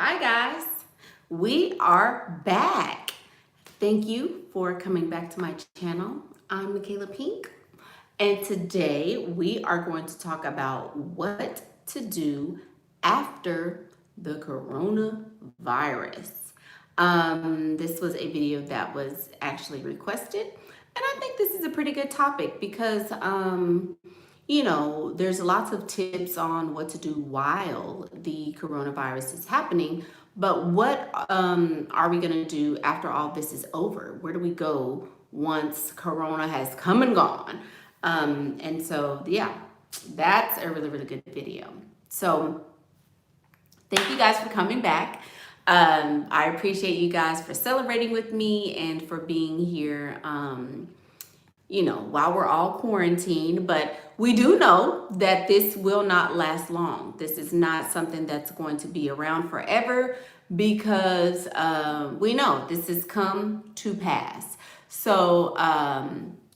Hi guys, we are back. Thank you for coming back to my channel. I'm Michaela Pink, and today we are going to talk about what to do after the coronavirus. This was a video that was actually requested, and I think this is a pretty good topic because there's lots of tips on what to do while the coronavirus is happening. But what are we going to do after all this is over? Where do we go once Corona has come and gone? Yeah, that's a really, really good video. So, thank you guys for coming back. I appreciate you guys for celebrating with me and for being here. While we're all quarantined, but we do know that this will not last long. This is not something that's going to be around forever because we know this has come to pass. So,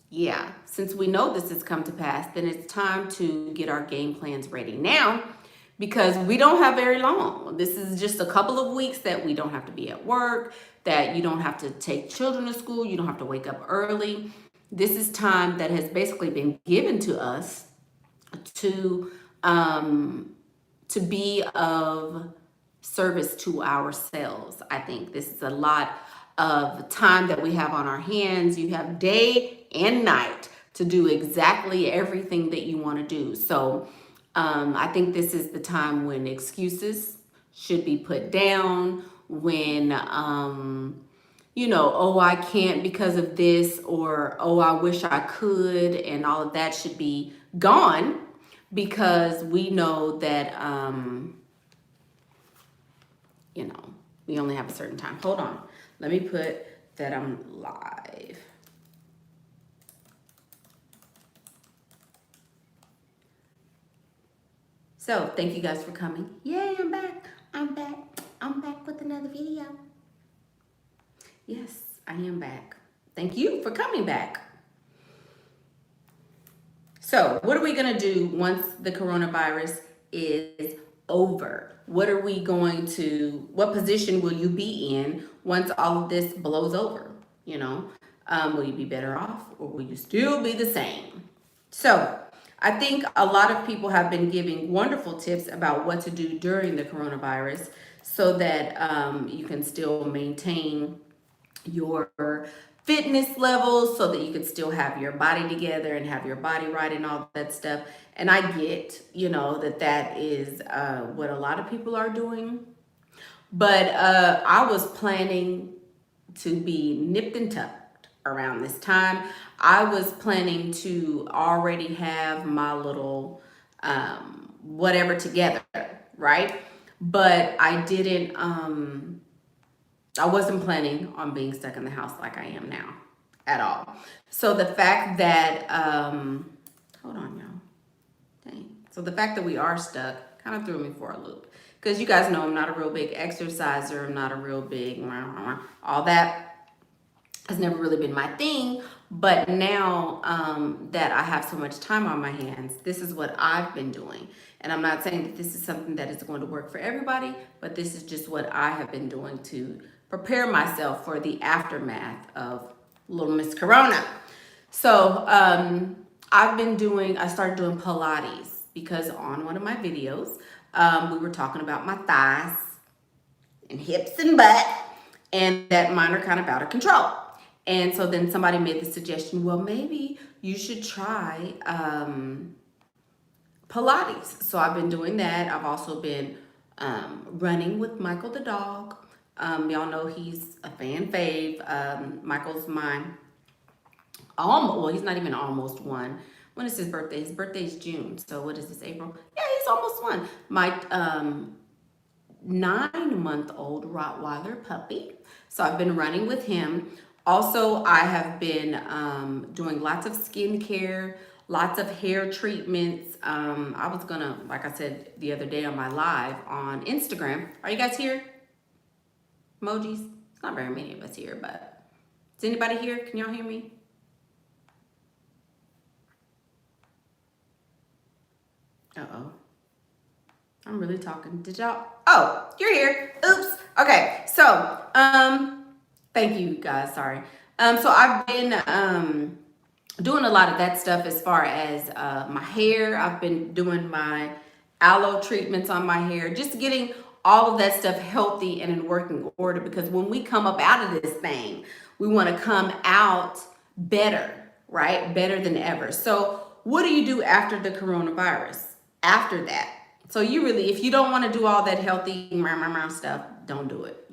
yeah, since we know this has come to pass, then it's time to get our game plans ready now because we don't have very long. This is just a couple of weeks that we don't have to be at work, that you don't have to take children to school, you don't have to wake up early. This is time that has basically been given to us to be of service to ourselves. I think this is a lot of time that we have on our hands. You have day and night to do exactly everything that you want to do. So I think this is the time when excuses should be put down, when oh, I can't because of this, or oh, I wish I could, and all of that should be gone because we know that, we only have a certain time. Hold on. Let me put that I'm live. So, thank you guys for coming. Yay, I'm back. I'm back. I'm back with another video. Yes, I am back. Thank you for coming back. So, what are we going to do once the coronavirus is over? What position will you be in once all of this blows over? Will you be better off or will you still be the same? So, I think a lot of people have been giving wonderful tips about what to do during the coronavirus so that you can still maintain your fitness levels so that you could still have your body together and have your body right and all that stuff. And I get, that is what a lot of people are doing. But I was planning to be nipped and tucked around this time. I was planning to already have my little whatever together, right? But I wasn't planning on being stuck in the house like I am now at all. So the fact that, hold on, y'all. Dang. So the fact that we are stuck kind of threw me for a loop. Because you guys know I'm not a real big exerciser. I'm not a real big, all that has never really been my thing. But now that I have so much time on my hands, this is what I've been doing. And I'm not saying that this is something that is going to work for everybody, but this is just what I have been doing to prepare myself for the aftermath of little Miss Corona. So I started doing Pilates because on one of my videos, we were talking about my thighs and hips and butt, and that mine are kind of out of control. And so then somebody made the suggestion, well, maybe you should try Pilates. So I've been doing that. I've also been running with Michael the dog. Y'all know he's a fan fave. Michael's mine. He's not even almost one. When is his birthday? His birthday is June. So what is this, April? Yeah, he's almost one. My 9-month-old Rottweiler puppy. So I've been running with him. Also, I have been doing lots of skincare, lots of hair treatments. I was gonna, like I said the other day on my live on Instagram. Are you guys here? Emojis? It's not very many of us here, but is anybody here? Can y'all hear me? Uh-oh. I'm really talking. Did y'all? Oh, you're here. Oops. Okay. So, thank you guys. Sorry. So I've been doing a lot of that stuff as far as my hair. I've been doing my aloe treatments on my hair, just getting all of that stuff healthy and in working order, because when we come up out of this thing, we want to come out better, right? Better than ever. So what do you do after the coronavirus? After that, so you really, if you don't want to do all that healthy stuff, don't do it.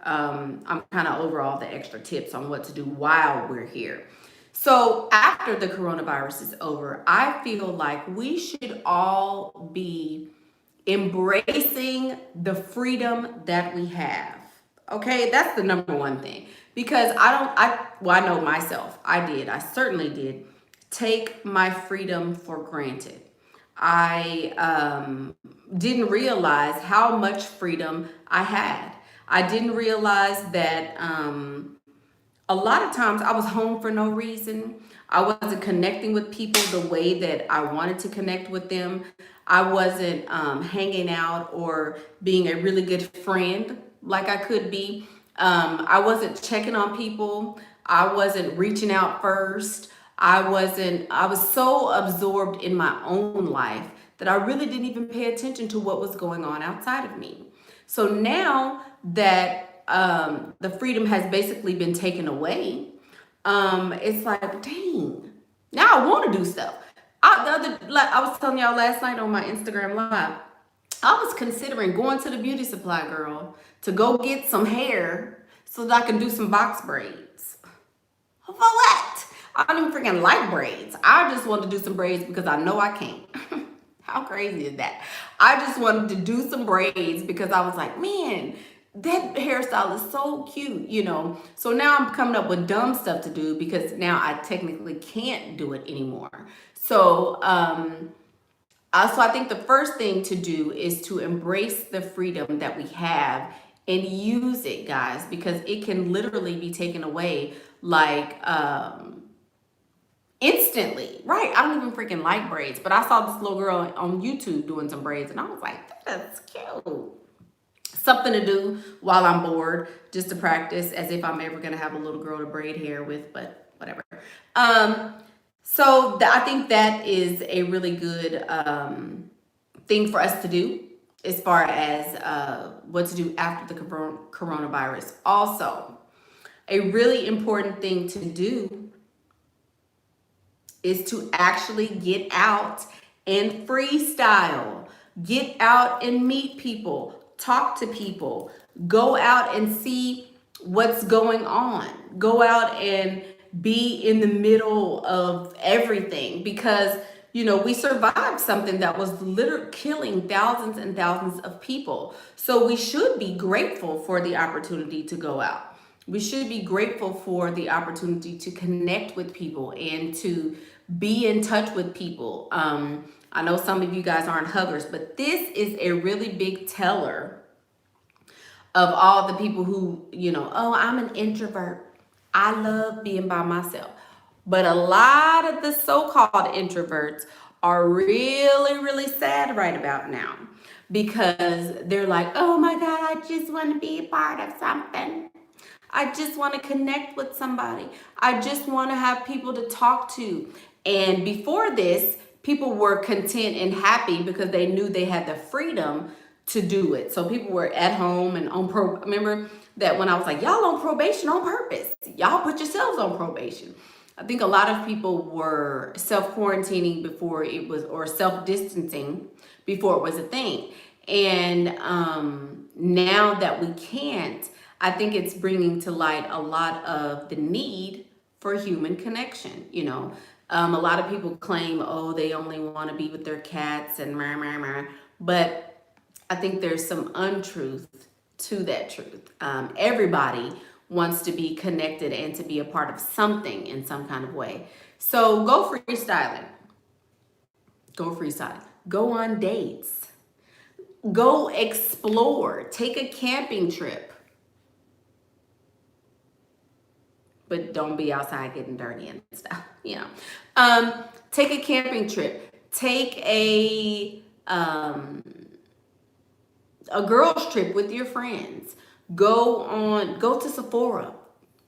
I'm kind of over all the extra tips on what to do while we're here. So after the coronavirus is over, I feel like we should all be embracing the freedom that we have. Okay, that's the number one thing. Because I know myself, I certainly did take my freedom for granted. I didn't realize how much freedom I had. I didn't realize that a lot of times I was home for no reason. I wasn't connecting with people the way that I wanted to connect with them. I wasn't hanging out or being a really good friend like I could be. I wasn't checking on people. I wasn't reaching out first. I was so absorbed in my own life that I really didn't even pay attention to what was going on outside of me. So now that the freedom has basically been taken away, it's like, dang, now I want to do stuff. I was telling y'all last night on my Instagram live, I was considering going to the beauty supply girl to go get some hair so that I can do some box braids. For what? I don't even freaking like braids. I just want to do some braids because I know I can't. How crazy is that? I just wanted to do some braids because I was like, man, that hairstyle is so cute. So now I'm coming up with dumb stuff to do because now I technically can't do it anymore. So, so I think the first thing to do is to embrace the freedom that we have and use it, guys, because it can literally be taken away like instantly, right? I don't even freaking like braids, but I saw this little girl on YouTube doing some braids and I was like, that's cute. Something to do while I'm bored, just to practice, as if I'm ever gonna have a little girl to braid hair with, but whatever. I think that is a really good thing for us to do as far as what to do after the coronavirus. Also, a really important thing to do is to actually get out and freestyle. Get out and meet people, talk to people, go out and see what's going on. Go out and be in the middle of everything because, we survived something that was literally killing thousands and thousands of people. So we should be grateful for the opportunity to go out. We should be grateful for the opportunity to connect with people and to be in touch with people. I know some of you guys aren't huggers, but this is a really big teller of all the people who, oh, I'm an introvert. I love being by myself. But a lot of the so-called introverts are really, really sad right about now because they're like, oh my God, I just want to be a part of something. I just want to connect with somebody. I just want to have people to talk to. And before this, people were content and happy because they knew they had the freedom to do it. So people were at home and remember that when I was like, y'all on probation on purpose. Y'all put yourselves on probation. I think a lot of people were self-quarantining before it was, or self-distancing before it was a thing. And now that we can't, I think it's bringing to light a lot of the need for human connection. A lot of people claim, oh, they only want to be with their cats and but I think there's some untruth to that truth. Everybody wants to be connected and to be a part of something in some kind of way. So go freestyling. Go freestyling. Go on dates. Go explore. Take a camping trip. But don't be outside getting dirty and stuff, Take a camping trip. Take a a girls trip with your friends. Go to Sephora.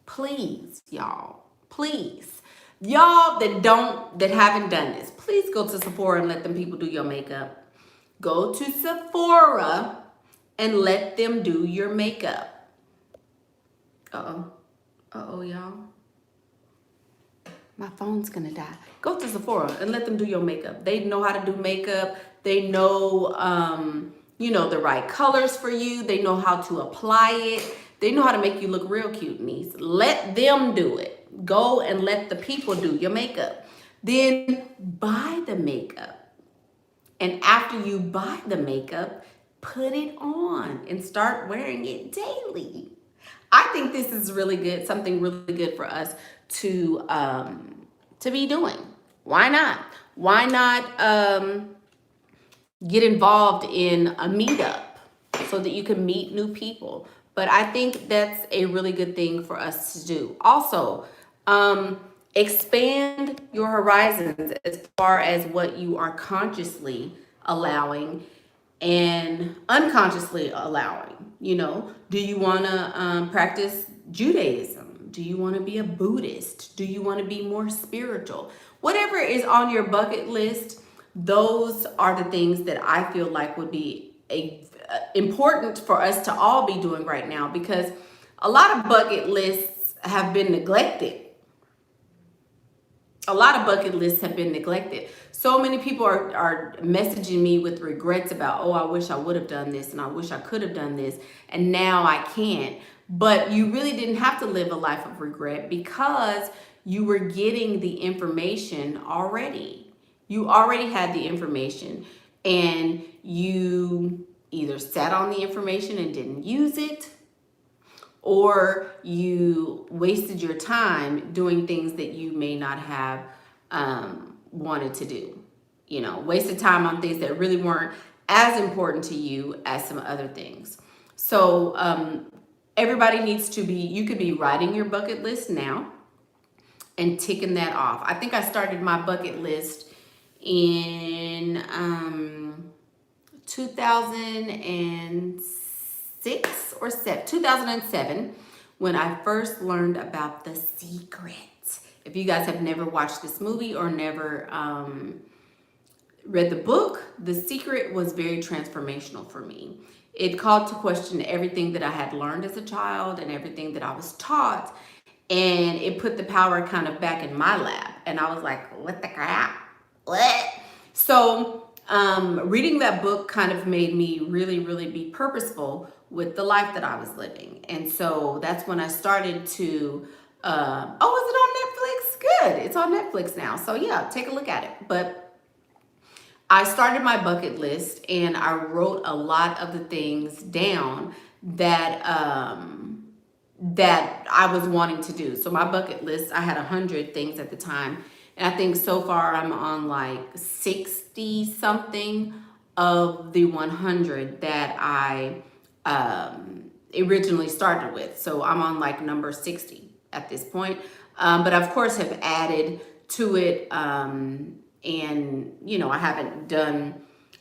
Please, y'all. Please. Y'all that haven't done this, please go to Sephora and let them people do your makeup. Go to Sephora and let them do your makeup. Uh-oh. Uh-oh, y'all. My phone's gonna die. Go to Sephora and let them do your makeup. They know how to do makeup. They know, the right colors for you. They know how to apply it. They know how to make you look real cute, niece. Let them do it. Go and let the people do your makeup. Then buy the makeup. And after you buy the makeup, put it on and start wearing it daily. I think this is really good, something really good for us to be doing. Why not? Why not get involved in a meetup so that you can meet new people? But I think that's a really good thing for us to do. Also, expand your horizons as far as what you are consciously allowing and unconsciously allowing. Do you want to practice Judaism? Do you want to be a Buddhist? Do you want to be more spiritual? Whatever is on your bucket list, those are the things that I feel like would be important for us to all be doing right now, because a lot of bucket lists have been neglected. A lot of bucket lists have been neglected. So many people are messaging me with regrets about, oh, I wish I would have done this and I wish I could have done this and now I can't. But you really didn't have to live a life of regret because you were getting the information already. You already had the information and you either sat on the information and didn't use it, or you wasted your time doing things that you may not have wanted to do. Wasted time on things that really weren't as important to you as some other things. So everybody needs to be, you could be writing your bucket list now and ticking that off. I think I started my bucket list in 2006 or 2007, when I first learned about The Secret. If you guys have never watched this movie or never read the book, The Secret was very transformational for me. It called to question everything that I had learned as a child and everything that I was taught, and it put the power kind of back in my lap. And I was like, what the crap? What? So reading that book kind of made me really, really be purposeful with the life that I was living. And so that's when I started to, oh, is it on Netflix? Good. It's on Netflix now. So yeah, take a look at it. But I started my bucket list and I wrote a lot of the things down that, that I was wanting to do. So my bucket list, I had 100 things at the time. And I think so far I'm on like 60 something of the 100 that I originally started with. So I'm on like number 60 at this point. But of course have added to it. And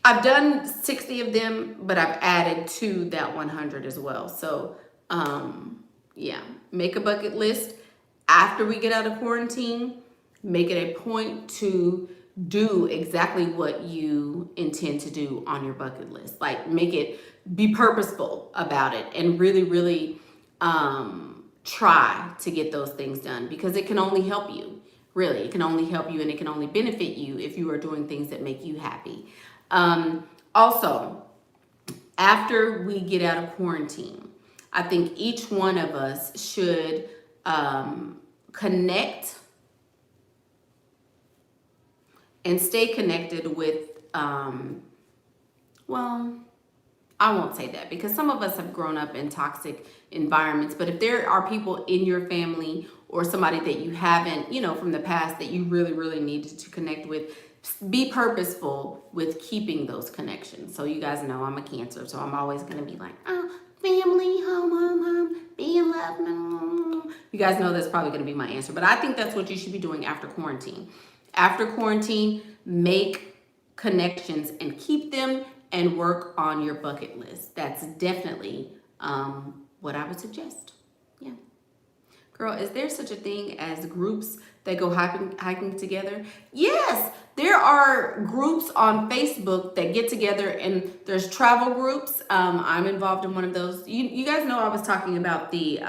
I've done 60 of them, but I've added to that 100 as well. So yeah, make a bucket list after we get out of quarantine. Make it a point to do exactly what you intend to do on your bucket list. Like, be purposeful about it and really, really try to get those things done, because it can only help you. Really, it can only help you and it can only benefit you if you are doing things that make you happy. Also, after we get out of quarantine, I think each one of us should connect and stay connected with, well, I won't say that, because some of us have grown up in toxic environments. But if there are people in your family or somebody that you haven't, from the past that you really, really needed to connect with, be purposeful with keeping those connections. So you guys know I'm a Cancer, so I'm always going to be like, oh, family, home, be in love. You guys know that's probably going to be my answer. But I think that's what you should be doing after quarantine. After quarantine, make connections and keep them and work on your bucket list. That's definitely what I would suggest. Yeah. Girl, is there such a thing as groups that go hiking together? Yes, there are groups on Facebook that get together, and there's travel groups. I'm involved in one of those. You guys know I was talking about the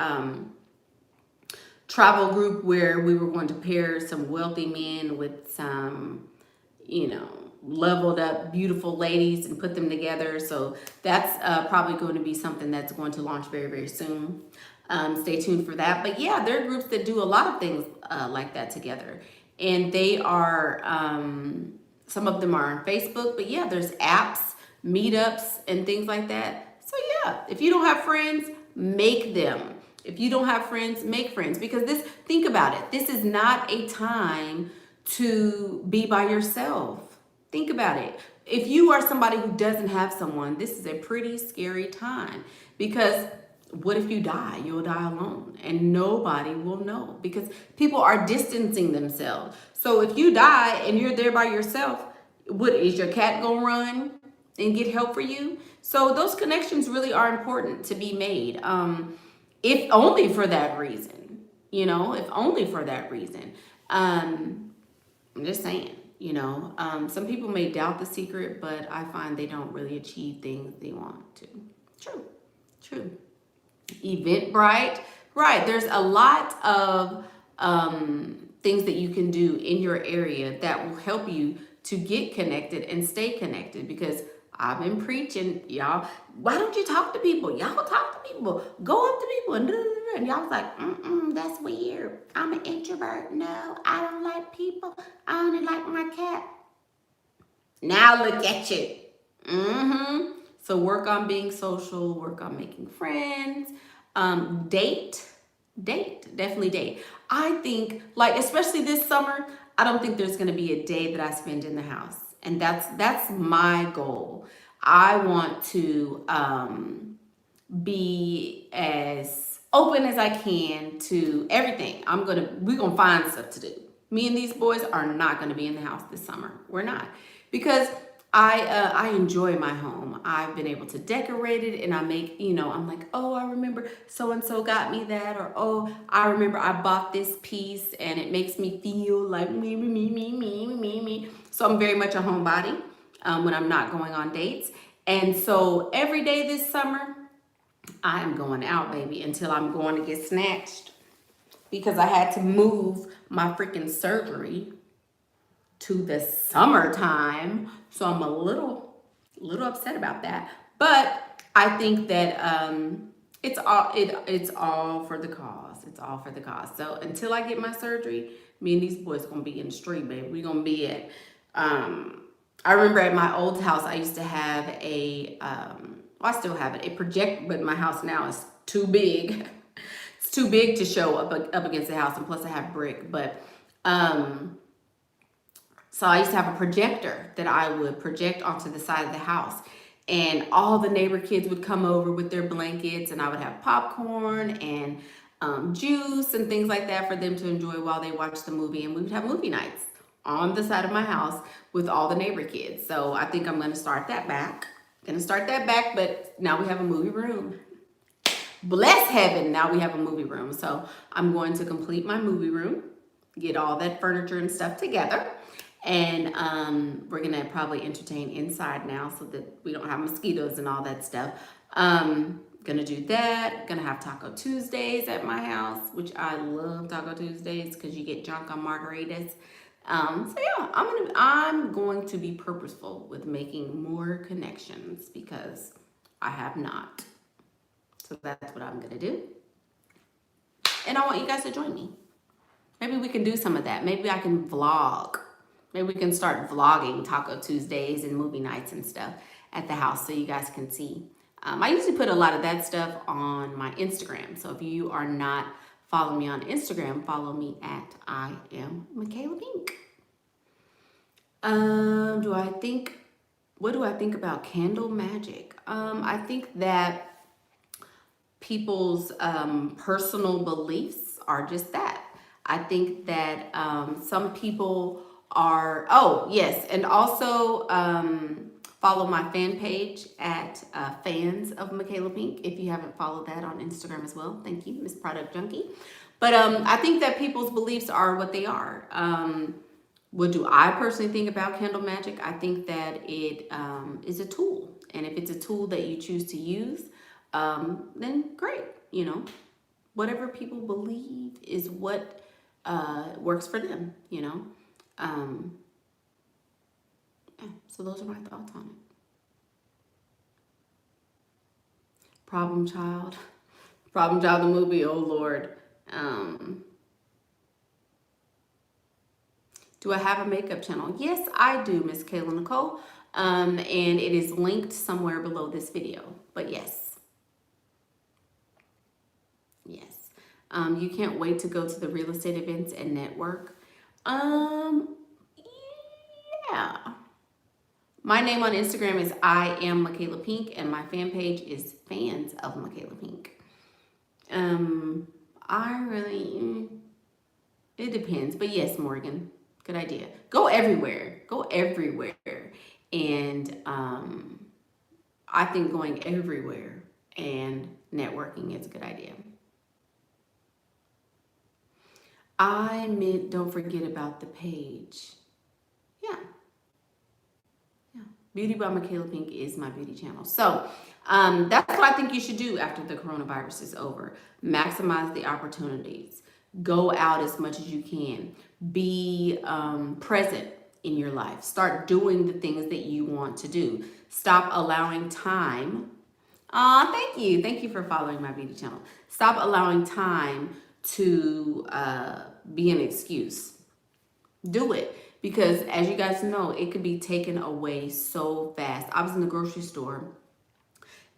travel group where we were going to pair some wealthy men with some, leveled up beautiful ladies and put them together. So that's probably going to be something that's going to launch very, very soon. Stay tuned for that. But yeah, there are groups that do a lot of things like that together. And they are, some of them are on Facebook, but yeah, there's apps, meetups, and things like that. So yeah, if you don't have friends, make them. If you don't have friends, make friends. Because think about it, this is not a time to be by yourself. Think about it. If you are somebody who doesn't have someone, this is a pretty scary time. Because what if you die? You'll die alone and nobody will know because people are distancing themselves. So if you die and you're there by yourself, what is your cat gonna run and get help for you? So those connections really are important to be made. If only for that reason, if only for that reason. I'm just saying, some people may doubt the secret, but I find they don't really achieve things they want to. True. Eventbrite, right? There's a lot of things that you can do in your area that will help you to get connected and stay connected because I've been preaching, y'all. Why don't you talk to people? Y'all talk to people. Go up to people and y'all was like, that's weird. I'm an introvert. No, I don't like people. I only like my cat. Now look at you. So work on being social, work on making friends, definitely date. I think, like, especially this summer, I don't think there's gonna be a day that I spend in the house. And that's my goal. I want to be as open as I can to everything. We're gonna find stuff to do. Me and these boys are not gonna be in the house this summer. We're not. Because I enjoy my home. I've been able to decorate it and I make, I'm like, oh, I remember so-and-so got me that, or oh, I remember I bought this piece and it makes me feel like me. So I'm very much a homebody when I'm not going on dates. And so every day this summer, I am going out, baby, until I'm going to get snatched because I had to move my freaking surgery to the summertime. So I'm a little upset about that. But I think that it's all for the cause. It's all for the cause. So until I get my surgery, me and these boys gonna be in the street, baby. We gonna be at I remember at my old house I used to have a I still have it, a projector, but my house now is too big. It's too big to show up against the house, and plus I have brick. But so I used to have a projector that I would project onto the side of the house. And all the neighbor kids would come over with their blankets and I would have popcorn and juice and things like that for them to enjoy while they watched the movie. And we would have movie nights on the side of my house with all the neighbor kids. So I think I'm going to start that back. But now we have a movie room. Bless heaven, now we have a movie room. So I'm going to complete my movie room, get all that furniture and stuff together. And we're gonna probably entertain inside now so that we don't have mosquitoes and all that stuff. Gonna do that. Gonna have Taco Tuesdays at my house, which I love Taco Tuesdays because you get drunk on margaritas. So yeah, I'm going to be purposeful with making more connections because I have not. So that's what I'm gonna do. And I want you guys to join me. Maybe we can do some of that. Maybe I can vlog. Maybe we can start vlogging Taco Tuesdays and movie nights and stuff at the house so you guys can see. I usually put a lot of that stuff on my Instagram. So if you are not following me on Instagram, follow me at I am Michaela Pink. What do I think about candle magic? I think that people's personal beliefs are just that. I think that some people are, oh yes, and also Follow my fan page at Fans of Michaela Pink if you haven't followed that on Instagram as well. Thank you, Miss Product Junkie. But I think that people's beliefs are what they are. What do I personally think about candle magic? I think that it is a tool. And if it's a tool that you choose to use, then great. You know, whatever people believe is what works for them, you know. Yeah, so those are my thoughts on it. Problem Child. Problem Child, the movie, oh Lord. Do I have a makeup channel? Yes, I do, Miss Kayla Nicole. And it is linked somewhere below this video. But yes. Yes. You can't wait to go to the real estate events and network. Yeah. My name on Instagram is I am Michaela Pink, and my fan page is Fans of Michaela Pink. It depends. But yes, Morgan, good idea. Go everywhere. Go everywhere. And I think going everywhere and networking is a good idea. I meant don't forget about the page. Yeah. Beauty by Michaela Pink is my beauty channel. So that's what I think you should do after the coronavirus is over. Maximize the opportunities. Go out as much as you can. Be present in your life. Start doing the things that you want to do. Stop allowing time. Thank you. Thank you for following my beauty channel. Stop allowing time to be an excuse. Do it. Because as you guys know, it could be taken away so fast. I was in the grocery store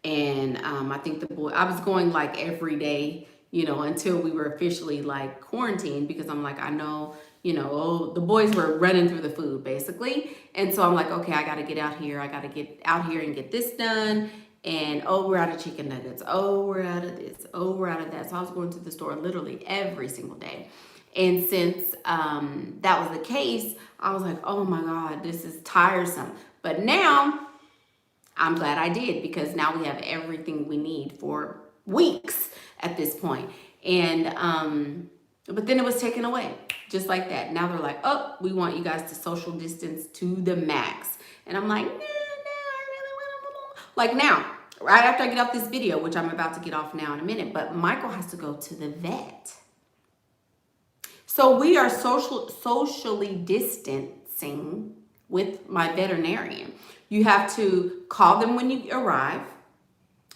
and I think I was going like every day, you know, until we were officially like quarantined, because I'm like, I know, you know, the boys were running through the food basically. And so I'm like, okay, I got to get out here. I got to get out here and get this done. And oh, we're out of chicken nuggets. Oh, we're out of this. Oh, we're out of that. So I was going to the store literally every single day. And since that was the case, I was like, oh my God, this is tiresome. But now I'm glad I did, because now we have everything we need for weeks at this point. And but then it was taken away just like that. Now they're like, oh, we want you guys to social distance to the max. And I'm like, no, I really want to. Like now, right after I get off this video, which I'm about to get off now in a minute, but Michael has to go to the vet. So we are socially distancing with my veterinarian. You have to call them when you arrive.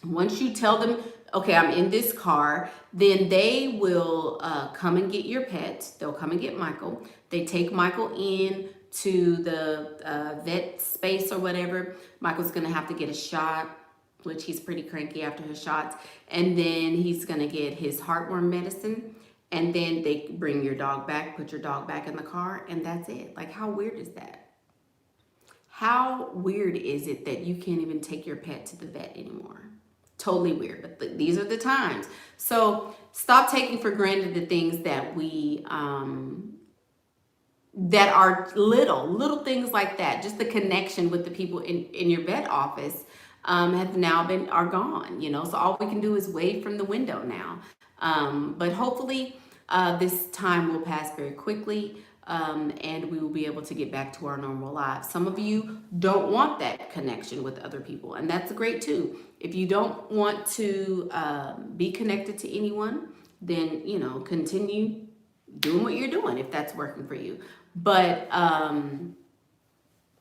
Once you tell them, okay, I'm in this car, then they will come and get your pet. They'll come and get Michael. They take Michael in to the vet space or whatever. Michael's gonna have to get a shot, which he's pretty cranky after his shots. And then he's gonna get his heartworm medicine. And then they bring your dog back, put your dog back in the car, and that's it. Like, how weird is that? How weird is it that you can't even take your pet to the vet anymore? Totally weird, but these are the times. So stop taking for granted the things that we, that are little things like that. Just the connection with the people in your vet office are gone, you know? So all we can do is wave from the window now. But hopefully this time will pass very quickly, and we will be able to get back to our normal lives. Some of you don't want that connection with other people, and that's great too. If you don't want to be connected to anyone, then, you know, continue doing what you're doing if that's working for you. But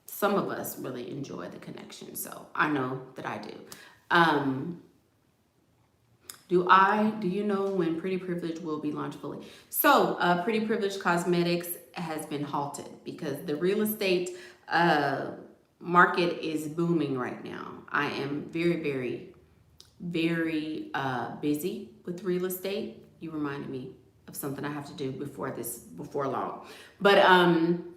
some of us really enjoy the connection, so I know that I do. Do you know when Pretty Privilege will be launched fully? So Pretty Privilege Cosmetics has been halted because the real estate market is booming right now. I am very, very, very busy with real estate. You reminded me of something I have to do before long. But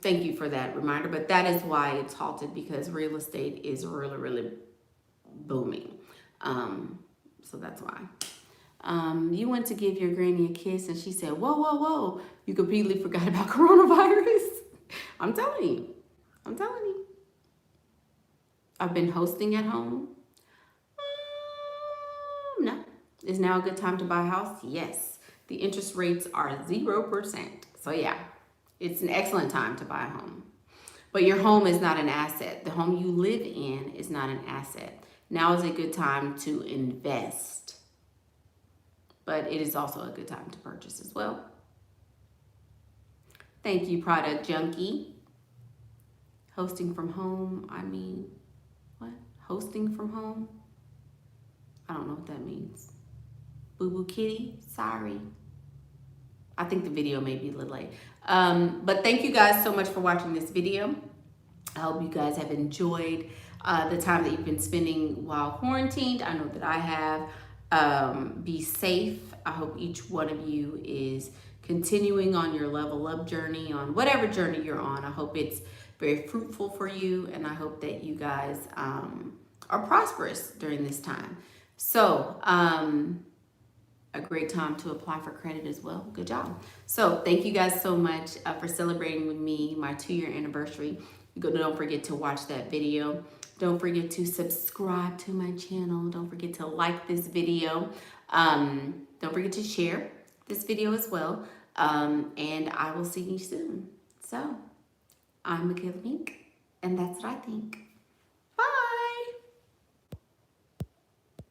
thank you for that reminder. But that is why it's halted, because real estate is really, really booming. So that's why. You went to give your granny a kiss and she said, whoa, whoa, whoa, you completely forgot about coronavirus. I'm telling you. I've been hosting at home. No. Is now a good time to buy a house? Yes. The interest rates are 0%. So yeah, it's an excellent time to buy a home. But your home is not an asset. The home you live in is not an asset. Now is a good time to invest. But it is also a good time to purchase as well. Thank you, Product Junkie. Hosting from home, I mean, what? Hosting from home? I don't know what that means. Boo Boo Kitty, sorry. I think the video may be a little late. But thank you guys so much for watching this video. I hope you guys have enjoyed the time that you've been spending while quarantined. I know that I have. Be safe. I hope each one of you is continuing on your level up journey, on whatever journey you're on. I hope it's very fruitful for you, and I hope that you guys are prosperous during this time. So, a great time to apply for credit as well. Good job. So thank you guys so much for celebrating with me my 2-year anniversary. Don't forget to watch that video. Don't forget to subscribe to my channel. Don't forget to like this video. Don't forget to share this video as well. And I will see you soon. So I'm Michaela Pink, and that's what I think.